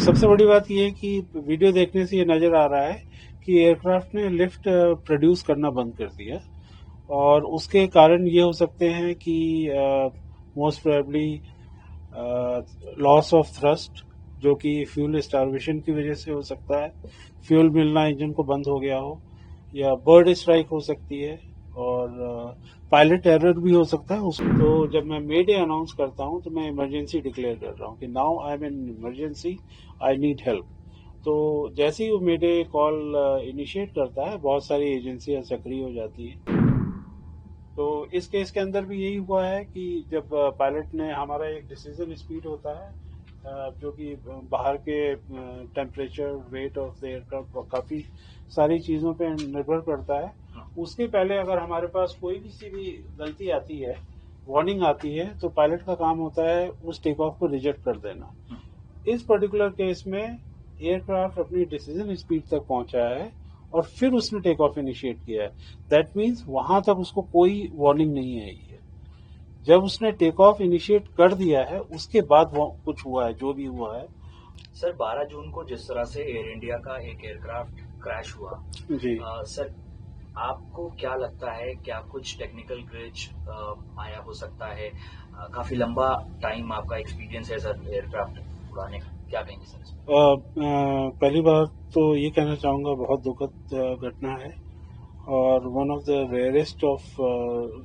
सबसे बड़ी बात यह है कि वीडियो देखने से ये नज़र आ रहा है कि एयरक्राफ्ट ने लिफ्ट प्रोड्यूस करना बंद कर दिया और उसके कारण ये हो सकते हैं कि most probably loss of thrust, जो कि फ्यूल स्टार्वेशन की वजह से हो सकता है, फ्यूल मिलना इंजन को बंद हो गया हो, या बर्ड स्ट्राइक हो सकती है, और पायलट एरर भी हो सकता है। उसको जब मैं मे डे अनाउंस करता हूं तो मैं इमरजेंसी डिक्लेयर कर रहा हूं कि now I am in emergency, I need help. तो जैसे ही वो मे डे कॉल इनिशिएट करता है, बहुत सारी एजेंसियां सक्रिय हो जाती हैं। तो इस केस के अंदर भी यही हुआ है कि जब पायलट ने, हमारा एक डिसीजन स्पीड होता है जो कि बाहर के temperature, weight of the aircraft, काफ़ी सारी चीज़ों पे निर्भर करता है। उसके पहले अगर हमारे पास कोई भी सी भी गलती आती है, वार्निंग आती है, तो पायलट का काम होता है उस टेक ऑफ को रिजेक्ट कर देना। इस पर्टिकुलर केस में एयरक्राफ्ट अपनी डिसीजन स्पीड तक पहुंचा है और फिर उसने टेक ऑफ इनिशिएट किया है। दैट मीन्स वहां तक उसको कोई वार्निंग नहीं आई है। जब उसने टेक ऑफ इनिशिएट कर दिया है उसके बाद वो कुछ हुआ है, जो भी हुआ है। सर 12 जून को जिस तरह से एयर इंडिया का एक एयरक्राफ्ट क्रैश हुआ जी, सर, आपको क्या लगता है, क्या कुछ टेक्निकल ग्लिच आया हो सकता है? काफी लंबा टाइम आपका एक्सपीरियंस है सर एयरक्राफ्ट उड़ाने का, क्या कहेंगे सर इसमें? पहली बात तो ये कहना चाहूँगा, बहुत दुखद घटना है और one of the rarest of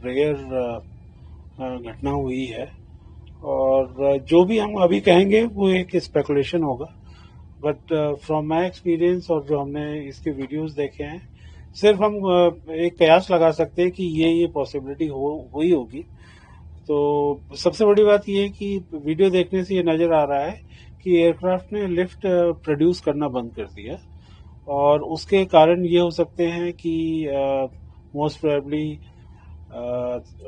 rare घटना हुई है। और जो भी हम अभी कहेंगे वो एक स्पेकुलेशन होगा, बट फ्रॉम माय एक्सपीरियंस और जो हमने इसके वीडियोस देखे हैं, सिर्फ हम एक कयास लगा सकते हैं कि ये पॉसिबिलिटी हुई होगी। तो सबसे बड़ी बात ये है कि वीडियो देखने से ये नज़र आ रहा है कि एयरक्राफ्ट ने लिफ्ट प्रोड्यूस करना बंद कर दिया और उसके कारण ये हो सकते हैं कि most probably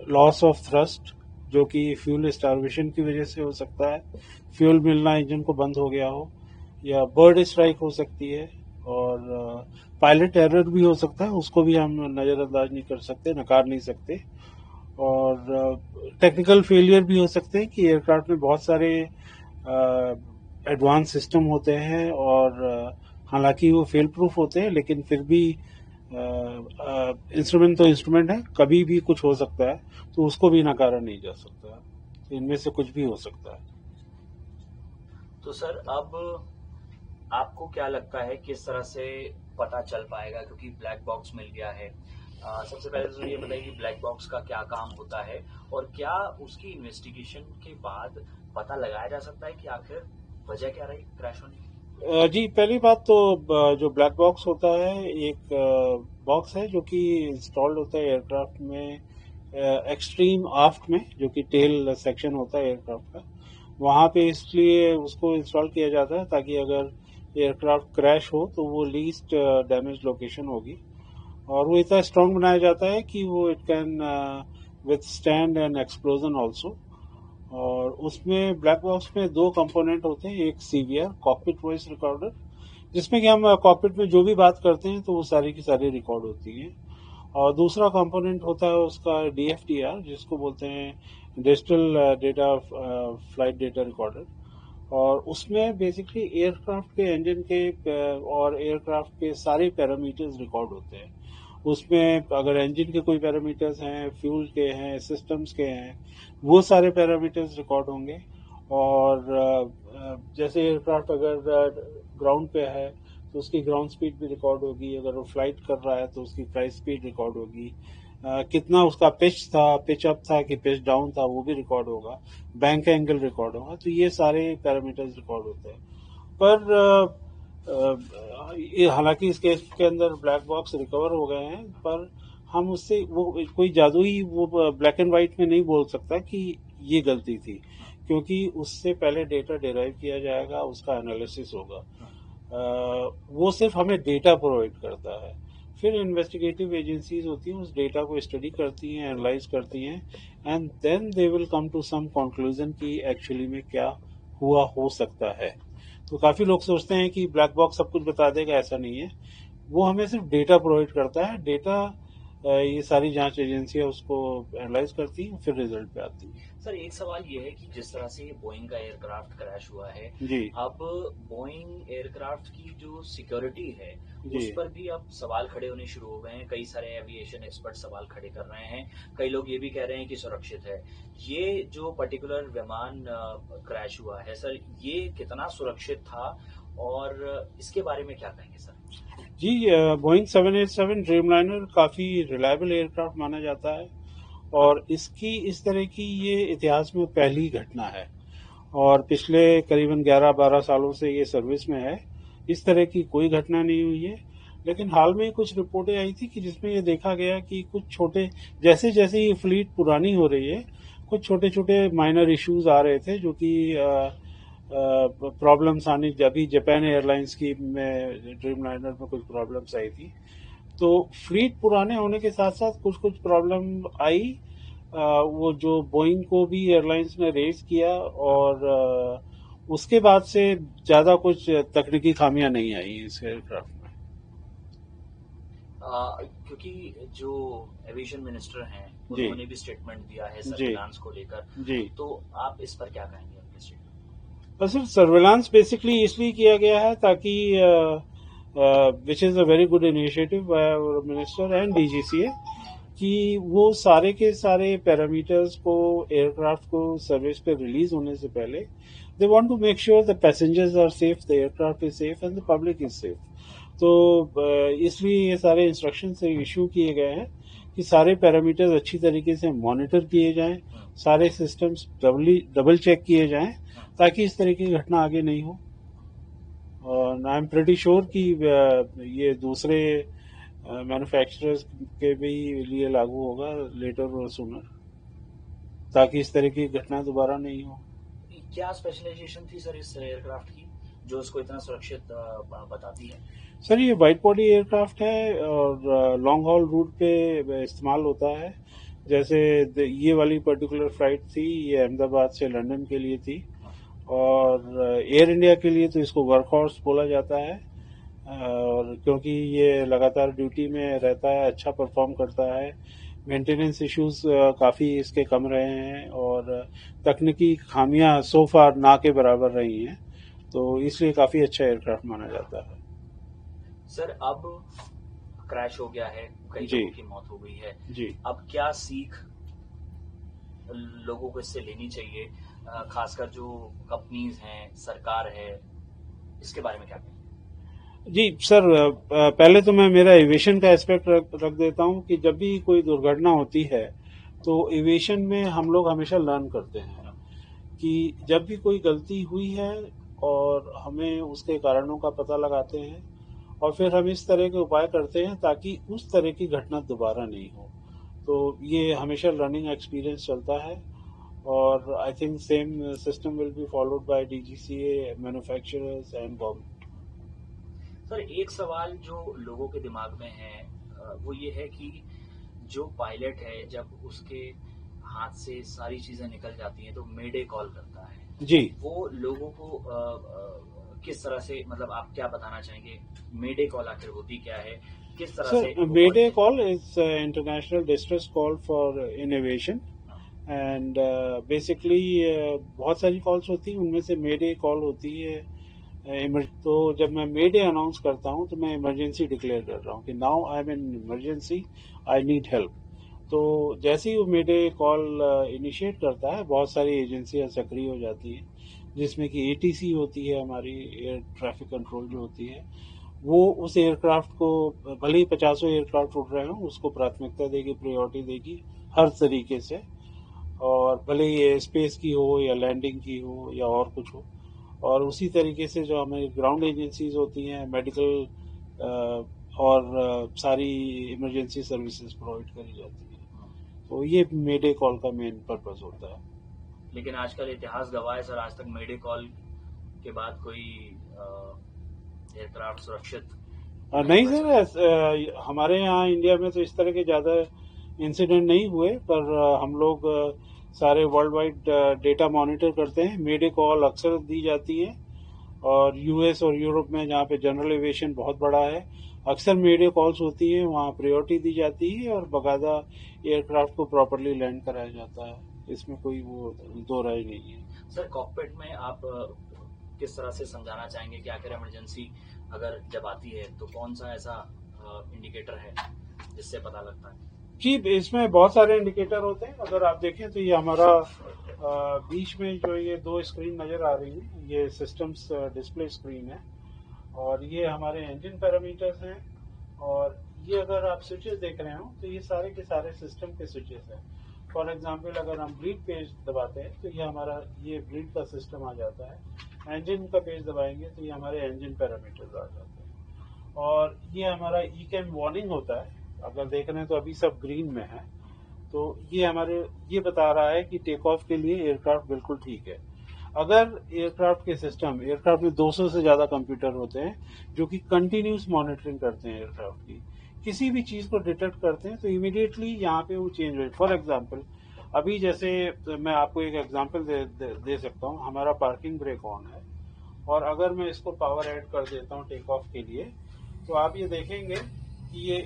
loss of thrust, जो कि फ्यूल स्टार्वेशन की वजह से हो सकता है, फ्यूल मिलना इंजन को बंद हो गया हो, या बर्ड स्ट्राइक हो सकती है, और पायलट एरर भी हो सकता है। उसको भी हम नज़रअंदाज नहीं कर सकते, नकार नहीं सकते। और टेक्निकल फेलियर भी हो सकते हैं कि एयरक्राफ्ट में बहुत सारे एडवांस सिस्टम होते हैं और हालांकि वो फेल प्रूफ होते हैं, लेकिन फिर भी इंस्ट्रूमेंट तो इंस्ट्रूमेंट है, कभी भी कुछ हो सकता है, तो उसको भी नकारा नहीं जा सकता। तो इनमें से कुछ भी हो सकता है। तो सर अब आपको क्या लगता है किस तरह से पता चल पाएगा, क्योंकि ब्लैक बॉक्स मिल गया है? सबसे पहले तो ये बताइए कि ब्लैक बॉक्स का क्या काम होता है और क्या उसकी इन्वेस्टिगेशन के बाद पता लगाया जा सकता है कि आखिर वजह क्या रही क्रैश होने की? जी, पहली बात तो जो ब्लैक बॉक्स होता है, एक बॉक्स है जो कि इंस्टॉल्ड होता है एयरक्राफ्ट में एक्सट्रीम आफ्ट में, जो कि टेल सेक्शन होता है एयरक्राफ्ट का। वहाँ पे इसलिए उसको इंस्टॉल किया जाता है ताकि अगर एयरक्राफ्ट क्रैश हो तो वो लीस्ट डैमेज लोकेशन होगी, और वो इतना स्ट्रांग बनाया जाता है कि वो it can withstand N explosion also. और उसमें ब्लैक बॉक्स में दो कंपोनेंट होते हैं, एक सीवीआर कॉकपिट वॉइस रिकॉर्डर, जिसमें कि हम कॉकपिट में जो भी बात करते हैं तो वो सारी की सारी रिकॉर्ड होती है, और दूसरा कंपोनेंट होता है उसका डीएफडीआर, जिसको बोलते हैं digital data flight data recorder. और उसमें बेसिकली एयरक्राफ्ट के इंजन के और एयरक्राफ्ट के सारे पैरामीटर्स रिकॉर्ड होते हैं। उसमें अगर इंजन के कोई पैरामीटर्स हैं, फ्यूल के हैं, सिस्टम्स के हैं, वो सारे पैरामीटर्स रिकॉर्ड होंगे। और जैसे एयरक्राफ्ट अगर ग्राउंड पे है तो उसकी ग्राउंड स्पीड भी रिकॉर्ड होगी, अगर वो फ्लाइट कर रहा है तो उसकी फ्लाइट स्पीड रिकॉर्ड होगी, कितना उसका पिच था, पिच अप था कि पिच डाउन था, वो भी रिकॉर्ड होगा, बैंक एंगल रिकॉर्ड होगा। तो ये सारे पैरामीटर्स रिकॉर्ड होते हैं। पर ये हालांकि इस केस के अंदर ब्लैक बॉक्स रिकवर हो गए हैं, पर हम उससे वो कोई जादुई वो ब्लैक एंड व्हाइट में नहीं बोल सकता कि ये गलती थी, क्योंकि उससे पहले डेटा डिराइव किया जाएगा, उसका एनालिसिस होगा। वो सिर्फ हमें डेटा प्रोवाइड करता है, फिर इन्वेस्टिगेटिव एजेंसीज होती हैं, उस डेटा को स्टडी करती हैं, एनालाइज करती हैं, and then they will come to some conclusion कि एक्चुअली में क्या हुआ हो सकता है। तो काफ़ी लोग सोचते हैं कि ब्लैक बॉक्स सब कुछ बता देगा, ऐसा नहीं है। वो हमें सिर्फ डेटा प्रोवाइड करता है, डेटा ये सारी जांच एजेंसियां उसको एनालाइज करती हैं, फिर रिजल्ट पे आती हैं। सर एक सवाल ये है कि जिस तरह से बोइंग का एयरक्राफ्ट क्रैश हुआ है, जी अब बोइंग एयरक्राफ्ट की जो सिक्योरिटी है जी। उस पर भी अब सवाल खड़े होने शुरू हो गए हैं। कई सारे एविएशन एक्सपर्ट सवाल खड़े कर रहे हैं। कई लोग ये भी कह रहे हैं कि सुरक्षित है। ये जो पर्टिकुलर विमान क्रैश हुआ है सर, ये कितना सुरक्षित था और इसके बारे में क्या कहेंगे सर? जी, बोइंग 787 ड्रीमलाइनर काफ़ी रिलायबल एयरक्राफ्ट माना जाता है और इसकी इस तरह की ये इतिहास में पहली घटना है और पिछले करीबन 11-12 सालों से ये सर्विस में है। इस तरह की कोई घटना नहीं हुई है, लेकिन हाल में कुछ रिपोर्टें आई थी कि जिसमें ये देखा गया कि कुछ छोटे, जैसे जैसे ये फ्लीट पुरानी हो रही है, कुछ छोटे छोटे माइनर इश्यूज आ रहे थे जो कि प्रॉब्लम्स आनी, अभी जापान एयरलाइंस की में ड्रीम लाइनर में कुछ प्रॉब्लम्स आई थी। तो फ्लीट पुराने होने के साथ साथ कुछ कुछ प्रॉब्लम आई। वो जो बोइंग को भी एयरलाइंस ने रेज किया और उसके बाद से ज़्यादा कुछ तकनीकी खामियां नहीं आई इस एयरक्राफ्ट में। क्योंकि जो एविएशन मिनिस्टर हैं जी उन्होंने भी स्टेटमेंट दिया है जी सर्विलांस को लेकर, जी। तो आप इस पर क्या कहेंगे उनके स्टेटमेंट? बस सिर्फ सर्विलांस बेसिकली इसलिए किया गया है ताकि which is a very good initiative by our minister and DGCA कि वो सारे के सारे पैरामीटर्स को एयरक्राफ्ट को सर्विस पे रिलीज होने से पहले they want to make sure the passengers are safe, the aircraft is safe and the public is safe. तो इसलिए ये सारे इंस्ट्रक्शन से इशू किए गए हैं कि सारे पैरामीटर्स अच्छी तरीके से मॉनिटर किए जाएं, सारे सिस्टम्स डबल चेक किए जाएं ताकि इस तरह की घटना आगे नहीं हो। और आई एम प्रेटी श्योर कि ये दूसरे मैन्युफैक्चरर्स के भी लिए लागू होगा लेटर और सूनर, ताकि इस तरह की घटना दोबारा नहीं हो। क्या स्पेशलाइजेशन थी सर इस एयरक्राफ्ट की जो उसको इतना सुरक्षित बताती है? सर ये वाइड बॉडी एयरक्राफ्ट है और लॉन्ग हॉल रूट पे इस्तेमाल होता है। जैसे ये वाली पर्टिकुलर फ्लाइट थी, ये अहमदाबाद से लंदन के लिए थी और एयर इंडिया के लिए तो इसको वर्क हॉर्स बोला जाता है। और क्योंकि ये लगातार ड्यूटी में रहता है, अच्छा परफॉर्म करता है, मेंटेनेंस इश्यूज काफ़ी इसके कम रहे हैं और तकनीकी खामियां सो फार ना के बराबर रही हैं, तो इसलिए काफ़ी अच्छा एयरक्राफ्ट माना जाता है। सर अब क्रैश हो गया है, कई जी लोगों की मौत हो गई है, जी। अब क्या सीख लोगों को इससे लेनी चाहिए, खासकर जो कंपनीज हैं, सरकार है, इसके बारे में क्या कहेंगे? जी सर, पहले तो मैं मेरा एविएशन का एस्पेक्ट रख देता हूँ कि जब भी कोई दुर्घटना होती है तो एविएशन में हम लोग हमेशा लर्न करते हैं कि जब भी कोई गलती हुई है और हमें उसके कारणों का पता लगाते हैं और फिर हम इस तरह के उपाय करते हैं ताकि उस तरह की घटना दोबारा नहीं हो। तो ये हमेशा लर्निंग एक्सपीरियंस चलता है और I think same system will be followed by DGCA, manufacturers and government. Sir एक सवाल जो लोगों के दिमाग में है वो ये है कि जो पायलट है जब उसके हाथ से सारी चीजें निकल जाती हैं तो मेडे कॉल करता है, जी वो लोगों को किस तरह से, मतलब आप क्या बताना चाहेंगे? मेडे कॉल आखिर होती क्या है, किस तरह से सर, वो मेडे करते call is international distress call for innovation and basically बहुत सारी कॉल्स होती हैं, उनमें से मेडे कॉल होती है। तो जब मैं मेडे अनाउंस करता हूं तो मैं इमरजेंसी डिक्लेयर कर रहा हूं कि now I am in emergency, I need help. तो जैसे ही वो मेडे कॉल इनिशिएट करता है, बहुत सारी एजेंसियां सक्रिय हो जाती हैं, जिसमें कि एटीसी होती है, हमारी एयर ट्रैफिक कंट्रोल जो होती है, वो उस एयरक्राफ्ट को, भले ही 50 एयरक्राफ्ट उड़ रहे हों, उसको प्राथमिकता देगी, प्रायोरिटी देगी हर तरीके से। और भले ही स्पेस की हो या लैंडिंग की हो या और कुछ हो। और उसी तरीके से जो हमारी ग्राउंड एजेंसीज होती हैं, मेडिकल और सारी इमरजेंसी सर्विसेज प्रोवाइड करी जाती है। तो ये मेडे कॉल का मेन पर्पस होता है। लेकिन आजकल इतिहास गवाह है सर, आज तक मेडे कॉल के बाद कोई एयरक्राफ्ट सुरक्षित नहीं सर, हमारे यहाँ इंडिया में तो इस तरह के ज़्यादा इंसिडेंट नहीं हुए, पर हम लोग सारे वर्ल्ड वाइड डेटा मॉनिटर करते हैं। मेडे कॉल अक्सर दी जाती है और यूएस और यूरोप में जहाँ पे जनरल एविएशन बहुत बड़ा है, अक्सर मेडे कॉल्स होती हैं, वहाँ प्रायोरिटी दी जाती है और बाकायदा एयरक्राफ्ट को प्रॉपरली लैंड कराया जाता है। इसमें कोई वो दो राय नहीं है। सर कॉकपिट में आप किस तरह से समझाना चाहेंगे कि आखिर इमरजेंसी अगर जब आती है तो कौन सा ऐसा इंडिकेटर है जिससे पता लगता है? जी, इसमें बहुत सारे इंडिकेटर होते हैं। अगर आप देखें तो ये हमारा बीच में जो ये दो स्क्रीन नज़र आ रही हैं, ये सिस्टम्स डिस्प्ले स्क्रीन है, और ये हमारे इंजन पैरामीटर्स हैं, और ये अगर आप स्विचेस देख रहे हो तो ये सारे के सारे सिस्टम के स्विचेस हैं। फॉर एग्जांपल अगर हम ब्रीड पेज दबाते हैं तो ये हमारा ये ब्रीड का सिस्टम आ जाता है। इंजन का पेज दबाएंगे तो ये हमारे इंजन पैरामीटर्स आ जाते हैं, और ये हमारा ई कैम वार्निंग होता है। अगर देख रहे हैं तो अभी सब ग्रीन में है, तो ये हमारे ये बता रहा है कि टेक ऑफ के लिए एयरक्राफ्ट बिल्कुल ठीक है। अगर एयरक्राफ्ट के सिस्टम, एयरक्राफ्ट में 200 से ज़्यादा कंप्यूटर होते हैं जो कि कंटिन्यूस मॉनिटरिंग करते हैं एयरक्राफ्ट की, किसी भी चीज़ को डिटेक्ट करते हैं तो इमीडिएटली यहाँ पे वो चेंज हो। फॉर एग्जांपल अभी जैसे मैं आपको एक एग्जांपल दे सकता हूँ। हमारा पार्किंग ब्रेक ऑन है, और अगर मैं इसको पावर ऐड कर देता हूँ टेक ऑफ के लिए, तो आप ये देखेंगे कि ये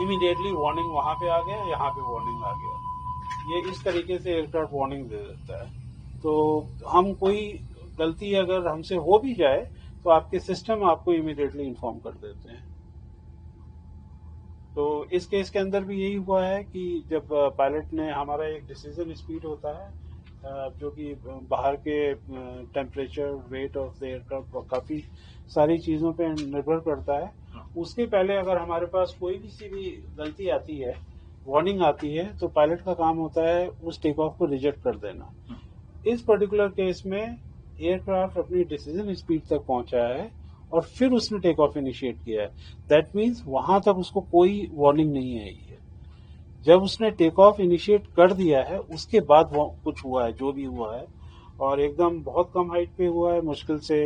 इमीडिएटली वार्निंग वहां पे आ गया, यहाँ पे वार्निंग आ गया। ये इस तरीके से एयरक्राफ्ट वार्निंग दे देता है। तो हम कोई गलती अगर हमसे हो भी जाए तो आपके सिस्टम आपको इमीडिएटली इन्फॉर्म कर देते हैं। तो इस केस के अंदर भी यही हुआ है कि जब पायलट ने, हमारा एक डिसीजन स्पीड होता है जो कि बाहर के temperature, weight of the aircraft, काफ़ी सारी चीज़ों पे निर्भर करता है। उसके पहले अगर हमारे पास कोई भी सी भी गलती आती है, वार्निंग आती है, तो पायलट का काम होता है उस टेक ऑफ को रिजेक्ट कर देना। इस पर्टिकुलर केस में एयरक्राफ्ट अपनी डिसीजन स्पीड तक पहुंचा है और फिर उसने टेक ऑफ इनिशिएट किया है। दैट मीन्स वहां तक उसको कोई वार्निंग नहीं आई है। जब उसने टेक ऑफ इनिशिएट कर दिया है उसके बाद वो कुछ हुआ है, जो भी हुआ है, और एकदम बहुत कम हाइट पे हुआ है। मुश्किल से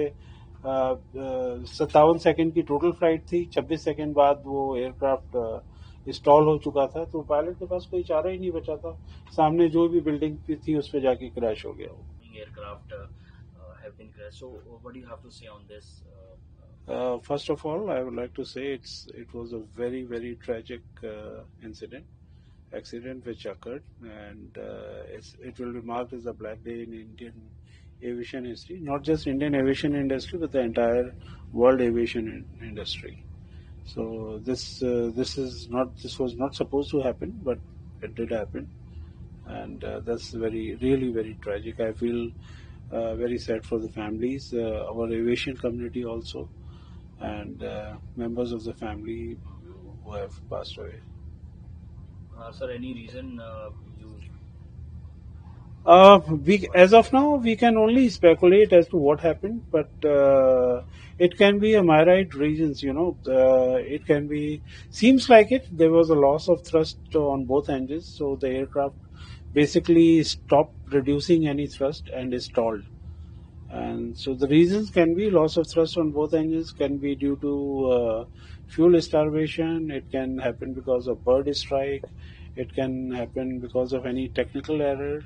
57 सेकेंड की टोटल फ्लाइट थी। 26 सेकेंड बाद वो एयरक्राफ्ट इंस्टॉल हो चुका था, तो पायलट के पास कोई चारा ही नहीं बचा था। सामने जो भी बिल्डिंग थी उस पर जाके क्रैश हो गया वो। Aircraft have been crashed. So what do you have to say on this? First of all, I would like to say it was a very, very tragic accident which occurred, and it will be marked as a black day in Indian aviation history. Not just Indian aviation industry, but the entire world aviation industry. So this was not supposed to happen, but it did happen, and that's really very tragic. I feel very sad for the families, our aviation community also, and members of the family who have passed away. Sir, any reason you? As of now, we can only speculate as to what happened, but it can be a myriad reasons. It can be, seems like it. There was a loss of thrust on both engines, so the aircraft basically stopped reducing any thrust and is stalled. And so the reasons can be loss of thrust on both engines, can be due to fuel starvation. It can happen because of bird strike. It can happen because of any technical error.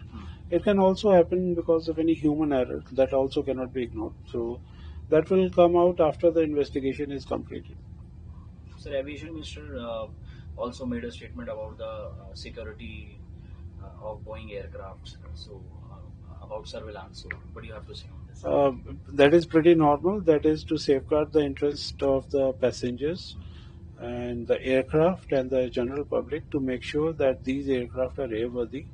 It can also happen because of any human error. That also cannot be ignored. So that will come out after the investigation is completed. Sir, Aviation Minister also made a statement about the security of Boeing aircrafts. So about surveillance. So what do you have to say on this? That is pretty normal. That is to safeguard the interest of the passengers and the aircraft and the general public, to make sure that these aircraft are airworthy.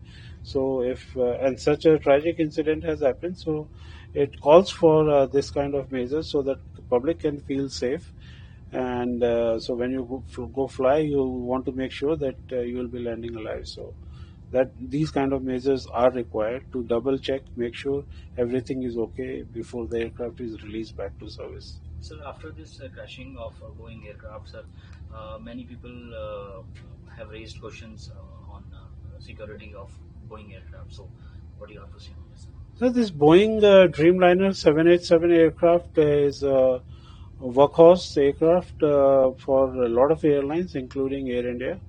So if and such a tragic incident has happened, so it calls for this kind of measures so that the public can feel safe. And so when you go fly, you want to make sure that you will be landing alive. So that these kind of measures are required to double check, make sure everything is okay before the aircraft is released back to service. Sir, after this crashing of Boeing aircraft, sir, many people have raised questions on security of Boeing aircraft. So what do you have to say on this? So this Boeing Dreamliner 787 aircraft is a workhorse aircraft for a lot of airlines, including Air India.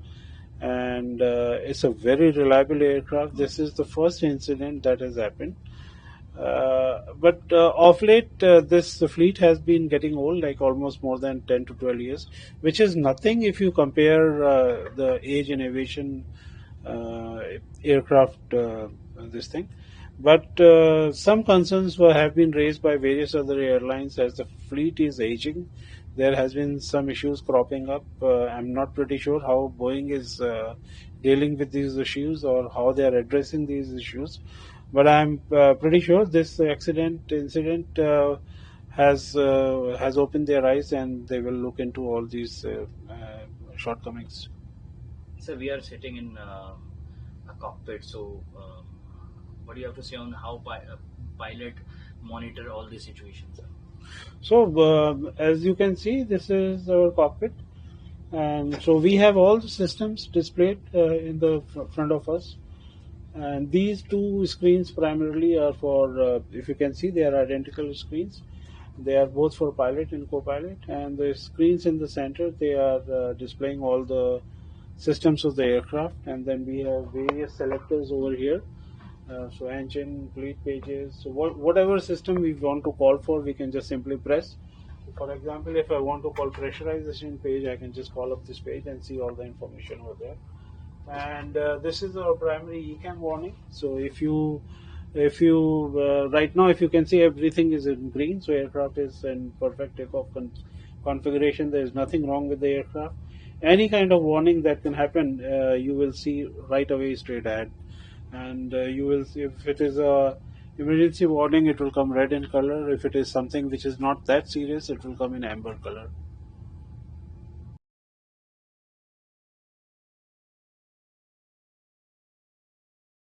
And it's a very reliable aircraft. This is the first incident that has happened. But of late, this fleet has been getting old, like almost more than 10 to 12 years, which is nothing if you compare the age in aviation aircraft this thing. But some concerns have been raised by various other airlines as the fleet is aging. There has been some issues cropping up. I'm not pretty sure how Boeing is dealing with these issues or how they are addressing these issues. But I'm pretty sure this incident has opened their eyes, and they will look into all these shortcomings. So we are sitting in a cockpit. So what do you have to say on how pilot monitor all these situations? So, as you can see, this is our cockpit, and so we have all the systems displayed in the front of us. And these two screens primarily are for, if you can see, they are identical screens. They are both for pilot and co-pilot, and the screens in the center, they are displaying all the systems of the aircraft. And then we have various selectors over here. So engine, fleet pages, so whatever system we want to call for, we can just simply press. For example, if I want to call pressurization page, I can just call up this page and see all the information over there. And this is our primary ECAM warning. So if you right now, if you can see, everything is in green, so aircraft is in perfect takeoff configuration. There is nothing wrong with the aircraft. Any kind of warning that can happen, you will see right away straight ahead. And you will see, if it is a emergency warning, it will come red in color. If it is something which is not that serious, it will come in amber color.